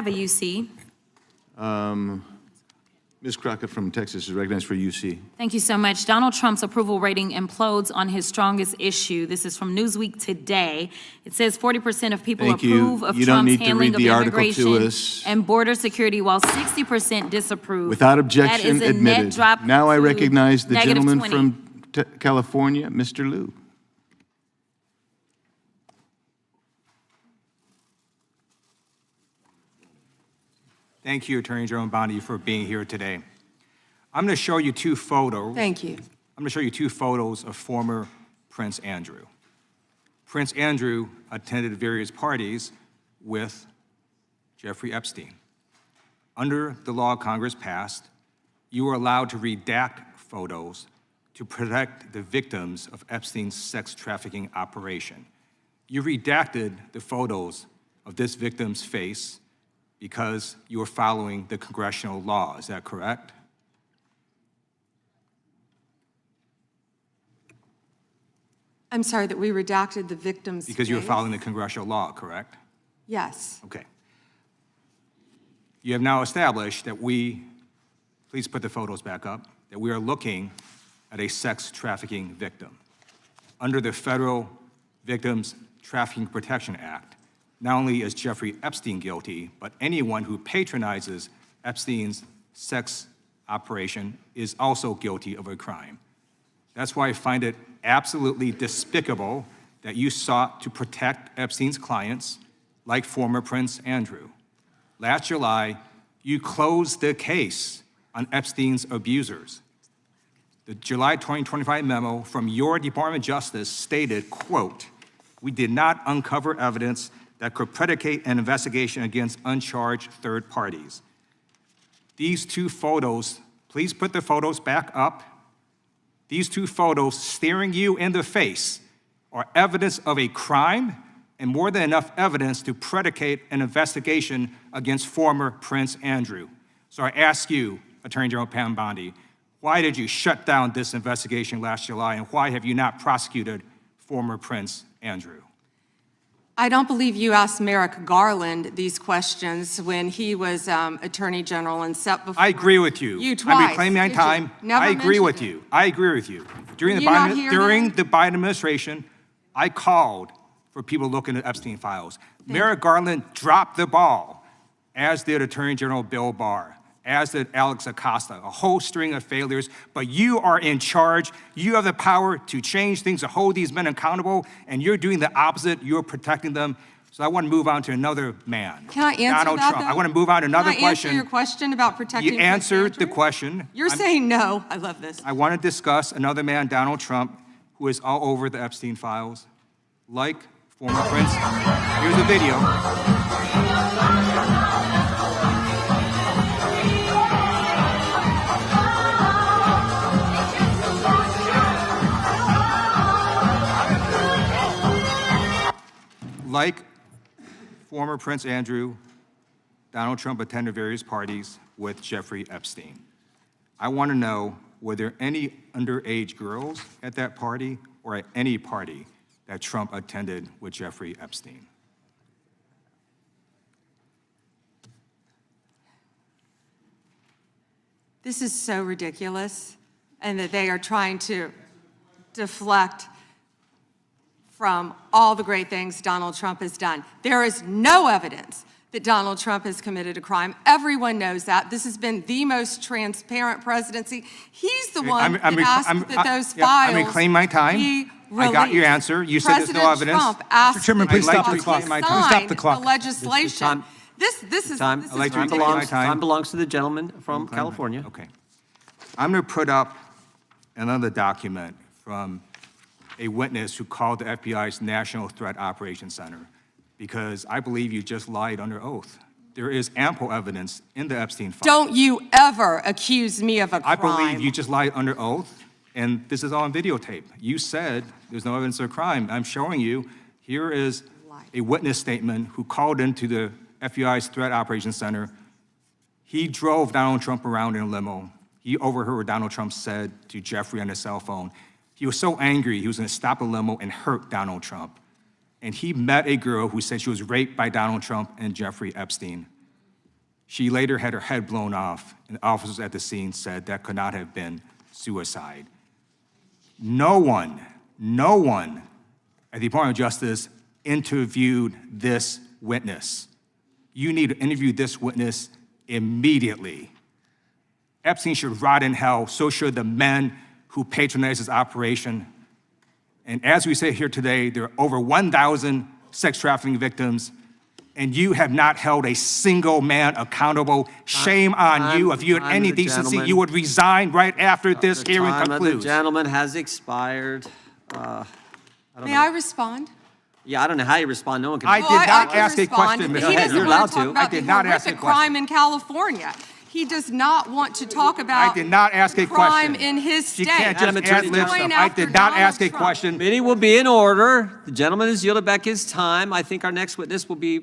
have a UC. Ms. Crockett from Texas is recognized for UC. Thank you so much. Donald Trump's approval rating implodes on his strongest issue. This is from Newsweek today. It says 40% of people Thank you. approve of You don't Trump's need to handling read of the article to immigration us. and border security, while 60% disapprove. Without objection, That is a net admitted. drop Now I to recognize the negative gentleman 20. from California, Mr. Lieu. Thank you, Attorney General Bondi, for being here today. I'm going to show you two photos. Thank you. I'm going to show you two photos of former Prince Andrew. Prince Andrew attended various parties with Jeffrey Epstein. Under the law Congress passed, you were allowed to redact photos to protect the victims of Epstein's sex trafficking operation. You redacted the photos of this victim's face because you were following the congressional law. Is that correct? I'm sorry that we redacted the victim's Because you were face? following the congressional law, correct? Yes. Okay. You have now established that please put the photos back up, that we are looking at a sex trafficking victim. Under the Federal Victims Trafficking Protection Act, not only is Jeffrey Epstein guilty, but anyone who patronizes Epstein's sex operation is also guilty of a crime. That's why I find it absolutely despicable that you sought to protect Epstein's clients, like former Prince Andrew. Last July, you closed the case on Epstein's abusers. The July 2025 memo from your Department of Justice stated, quote, "We did not uncover evidence that could predicate an investigation against uncharged third parties." These two photos, please put the photos back up. These two photos staring you in the face are evidence of a crime and more than enough evidence to predicate an investigation against former Prince Andrew. So I ask you, Attorney General Pam Bondi, why did you shut down this investigation last July, and why have you not prosecuted former Prince Andrew? I don't believe you asked Merrick Garland these questions when he was Attorney General and set before I agree with you. You twice. I'm reclaiming my Did you? time. Never I agree mentioned with it. you. I agree with you. During Were you not here during then? the Biden administration, I called for people looking at Epstein files. Merrick Garland dropped the ball, as did Attorney General Bill Barr, as did Alex Acosta, a whole string of failures, but you are in charge. You have the power to change things, to hold these men accountable, and you're doing the opposite. You're protecting them. So I want to move on to another man. Can I answer Donald that, Trump. though? I want to move on to another Can I answer question. your question about protecting You Prince answered the Andrew? question. You're saying no. I love this. I want to discuss another man, Donald Trump, who is all over the Epstein files, like former Prince. Here's a video. Like former Prince Andrew, Donald Trump attended various parties with Jeffrey Epstein. I want to know, were there any underage girls at that party or at any party that Trump attended with Jeffrey Epstein? This is so ridiculous, and that they are trying to deflect from all the great things Donald Trump has done. There is no evidence that Donald Trump has committed a crime. Everyone knows that. This has been the most transparent presidency. He's the one that asked that those files I'm reclaiming my time. be I got your released. answer. You said there's no President evidence. Trump asked Mr. Chairman, please I'd like stop to the clock. reclaim my to time. Stop sign the clock. the legislation. Time. This is Time. this I'd like is to reclaim ridiculous. my time. Time belongs to the gentleman from California. Okay. I'm going to put up another document from a witness who called the FBI's National Threat Operations Center, because I believe you just lied under oath. There is ample evidence in the Epstein files. Don't you ever accuse me of a crime. I believe you just lied under oath, and this is all on videotape. You said there's no evidence of a crime. I'm showing you, here is a witness statement who called into the FBI's Threat Operations Center. He drove Donald Trump around in a limo. He overheard what Donald Trump said to Jeffrey on his cell phone. He was so angry, he was going to stop the limo and hurt Donald Trump. And he met a girl who said she was raped by Donald Trump and Jeffrey Epstein. She later had her head blown off, and officers at the scene said that could not have been suicide. No one at the Department of Justice interviewed this witness. You need to interview this witness immediately. Epstein should rot in hell, so should the men who patronized his operation. And as we say here today, there are over 1,000 sex trafficking victims, and you have not held a single man accountable. Shame on you. If you had any decency, you would resign right after this hearing The concludes. gentleman has expired. May I respond? Yeah, I don't know how you respond. No one can. I did Oh, not can ask a respond. question, Ms. He Head. doesn't You're want allowed to talk to. about I did the not ask a horrific question. crime in California. He does not want to talk about I did not ask a crime question. in his state. You can't Madam just Attorney ad-lib General. stuff. Going I after did not ask a Donald Trump. question. Meeting will be in order. The gentleman has yielded back his time. I think our next witness will be